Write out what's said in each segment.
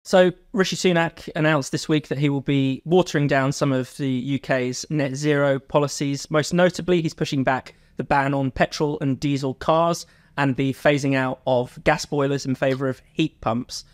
So Rishi Sunak announced this week that he will be watering down some of the UK's net zero policies. Most notably, he's pushing back the ban on petrol and diesel cars and the phasing out of gas boilers in favour of heat pumps.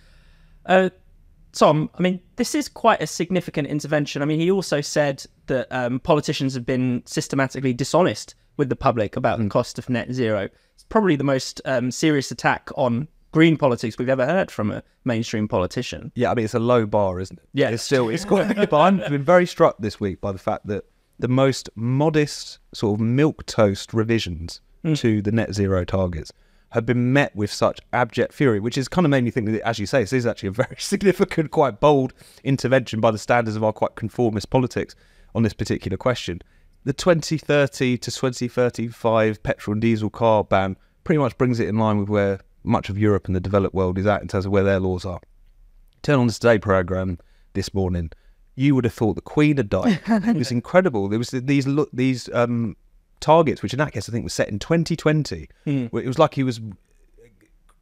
Tom, I mean, this is quite a significant intervention. I mean, he also said that politicians have been systematically dishonest with the public about the cost of net zero. It's probably the most serious attack on green politics we've ever heard from a mainstream politician. Yeah, I mean, it's a low bar, isn't it? Yeah. It's quite but I've been very struck this week by the fact that the most modest sort of milquetoast revisions to the net zero targets have been met with such abject fury, which has kind of made me think that, as you say, this is actually a very significant, quite bold intervention by the standards of our quite conformist politics on this particular question. The 2030 to 2035 petrol and diesel car ban pretty much brings it in line with where much of Europe and the developed world is at in terms of where their laws are. Turn on the Today programme this morning, you would have thought the Queen had died. It was incredible. There was these targets, which in that case I think was set in 2020. Where it was like he was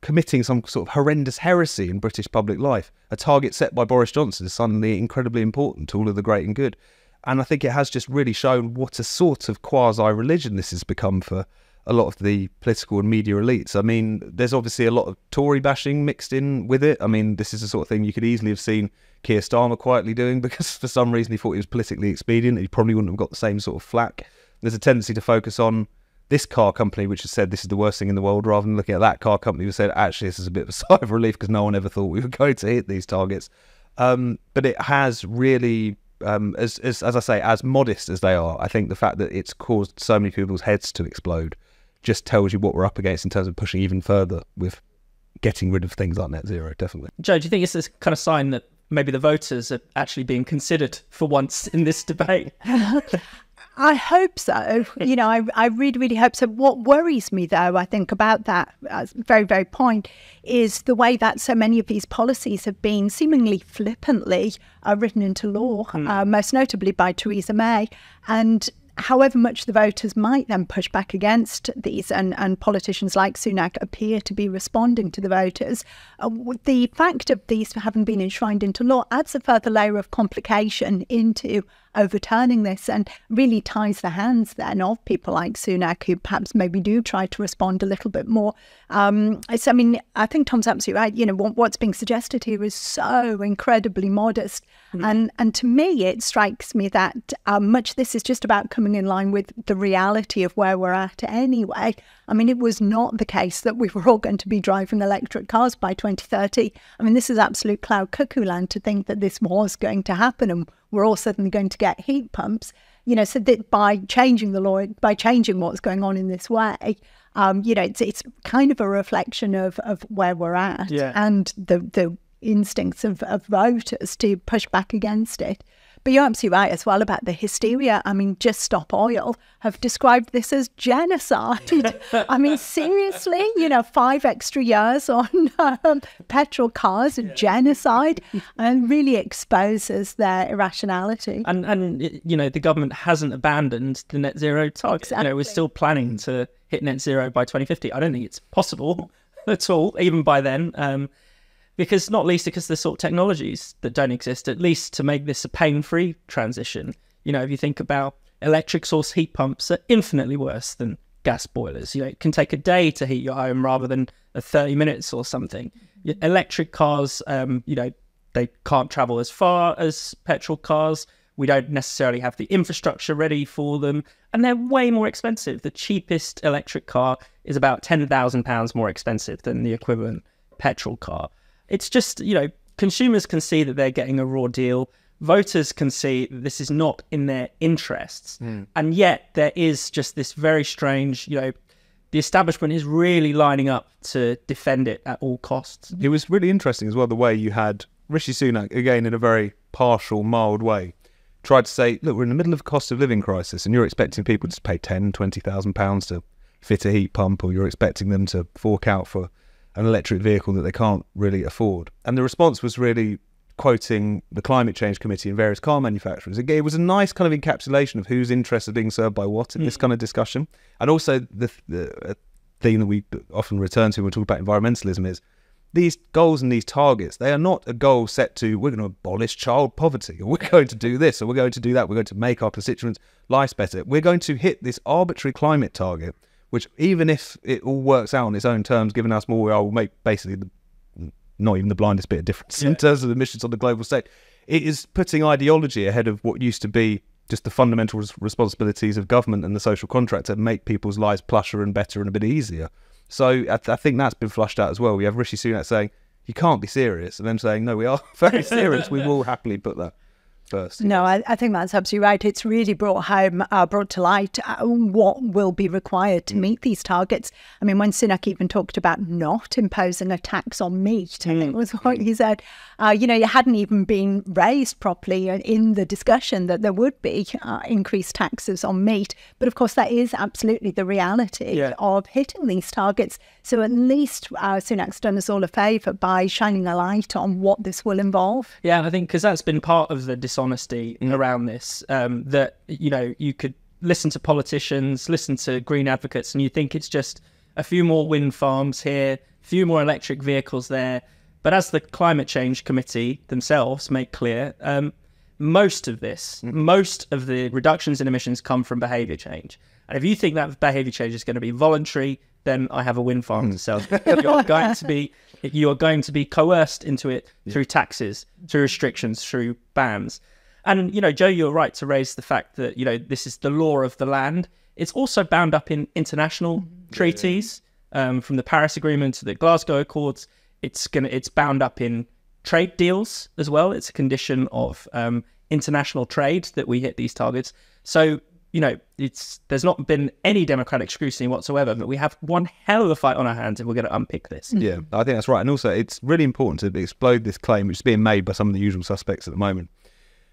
committing some sort of horrendous heresy in British public life. A target set by Boris Johnson is suddenly incredibly important to all of the great and good. And I think it has just really shown what a sort of quasi-religion this has become for a lot of the political and media elites. I mean, there's obviously a lot of Tory bashing mixed in with it. I mean, this is the sort of thing you could easily have seen Keir Starmer quietly doing because for some reason he thought he was politically expedient. He probably wouldn't have got the same sort of flack. There's a tendency to focus on this car company, which has said this is the worst thing in the world, rather than looking at that car company who said, actually, this is a bit of a sigh of relief because no one ever thought we were going to hit these targets. But it has really, as I say, as modest as they are, I think the fact that it's caused so many people's heads to explode just tells you what we're up against in terms of pushing even further with getting rid of things like net zero, definitely. Joe, do you think it's this kind of sign that maybe the voters are actually being considered for once in this debate? I hope so. You know, I really, really hope so. What worries me, though, I think about that very, very point is the way that so many of these policies have been seemingly flippantly written into law, most notably by Theresa May. And however much the voters might then push back against these, and politicians like Sunak appear to be responding to the voters, the fact of these having been enshrined into law adds a further layer of complication into overturning this and really ties the hands then of people like Sunak who perhaps maybe do try to respond a little bit more. I mean, I think Tom's absolutely right. You know, what's being suggested here is so incredibly modest. And to me, it strikes me that much this is just about coming in line with the reality of where we're at anyway. I mean, it was not the case that we were all going to be driving electric cars by 2030. I mean, this is absolute cloud cuckoo land to think that this was going to happen and we're all suddenly going to get heat pumps. You know, so that by changing the law, by changing what's going on in this way, you know, it's kind of a reflection of where we're at and the instincts of voters to push back against it. But you're absolutely right as well about the hysteria. I mean, Just Stop Oil have described this as genocide. I mean, seriously, you know, 5 extra years on petrol cars, genocide, and really exposes their irrationality. And you know, the government hasn't abandoned the net zero target. Exactly. You know, we're still planning to hit net zero by 2050. I don't think it's possible at all, even by then. Because not least because there's sort of technologies that don't exist, at least to make this a pain-free transition. You know, if you think about electric source heat pumps are infinitely worse than gas boilers. You know, it can take a day to heat your home rather than 30 minutes or something. Electric cars, you know, they can't travel as far as petrol cars. We don't necessarily have the infrastructure ready for them. And they're way more expensive. The cheapest electric car is about £10,000 more expensive than the equivalent petrol car. It's just, you know, consumers can see that they're getting a raw deal. Voters can see that this is not in their interests. And yet there is just this very strange, you know, the establishment is really lining up to defend it at all costs. It was really interesting as well, the way you had Rishi Sunak, again in a very partial, mild way, tried to say, look, we're in the middle of a cost of living crisis and you're expecting people to pay £10,000-20,000 to fit a heat pump, or you're expecting them to fork out for an electric vehicle that they can't really afford. And the response was really quoting the Climate Change Committee and various car manufacturers. It was a nice kind of encapsulation of whose interests are being served by what in this kind of discussion. And also the theme that we often return to when we talk about environmentalism is these goals and these targets, they are not a goal set to, we're going to abolish child poverty, or we're going to do this, or we're going to do that, we're going to make our constituents' lives better. We're going to hit this arbitrary climate target, which even if it all works out on its own terms, giving us more, will make basically not even the blindest bit of difference in terms of emissions on the global stage. It is putting ideology ahead of what used to be just the fundamental responsibilities of government and the social contract to make people's lives plusher and better and a bit easier. So I think that's been flushed out as well. We have Rishi Sunak saying, you can't be serious, and them saying, no, we are very serious. We will happily put that first. No, I think that's absolutely right. It's really brought to light what will be required to meet these targets. I mean, when Sunak even talked about not imposing a tax on meat, I think was what he said. You hadn't even been raised properly in the discussion that there would be increased taxes on meat. But of course, that is absolutely the reality of hitting these targets. So at least Sunak's done us all a favour by shining a light on what this will involve. Yeah, I think because that's been part of the dishonesty around this, that, you could listen to politicians, listen to green advocates, and you think it's just a few more wind farms here, a few more electric vehicles there. But as the Climate Change Committee themselves make clear, most of the reductions in emissions come from behaviour change. And if you think that behaviour change is going to be voluntary, then I have a wind farm to sell. You are going to be coerced into it through taxes, through restrictions, through bans. And, Joe, you're right to raise the fact that, this is the law of the land. It's also bound up in international treaties, from the Paris Agreement to the Glasgow Accords. It's bound up in trade deals as well. It's a condition of international trade that we hit these targets. So, there's not been any democratic scrutiny whatsoever, but we have one hell of a fight on our hands if we're going to unpick this. Yeah, I think that's right. And also, it's really important to explode this claim, which is being made by some of the usual suspects at the moment,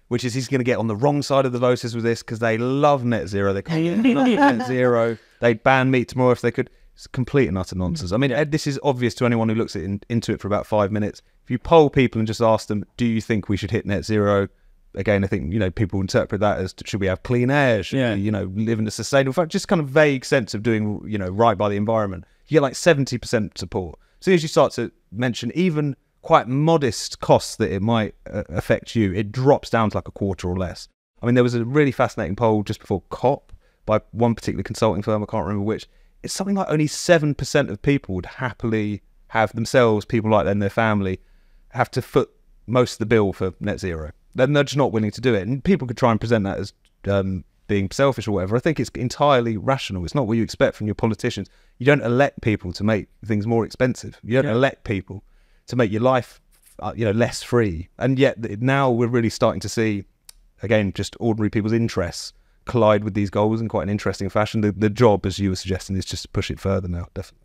which is he's going to get on the wrong side of the voters with this because they love net zero. They can't love net zero. They'd ban meat tomorrow if they could. It's complete and utter nonsense. I mean, this is obvious to anyone who looks into it for about 5 minutes. If you poll people and just ask them, do you think we should hit net zero? Again, I think, people interpret that as, should we have clean air? Should we, live in a sustainable fact? Just kind of vague sense of doing, right by the environment. You get like 70% support. As soon as you start to mention even quite modest costs that it might affect you, it drops down to like a quarter or less. I mean, there was a really fascinating poll just before COP by one particular consulting firm, I can't remember which. It's something like only 7% of people would happily have themselves, people like them, their family, have to foot most of the bill for net zero. Then they're just not willing to do it. And people could try and present that as being selfish or whatever. I think it's entirely rational. It's not what you expect from your politicians. You don't elect people to make things more expensive. You don't elect people to make your life, less free. And yet now we're really starting to see, again, just ordinary people's interests collide with these goals in quite an interesting fashion. The job, as you were suggesting, is just to push it further now, definitely.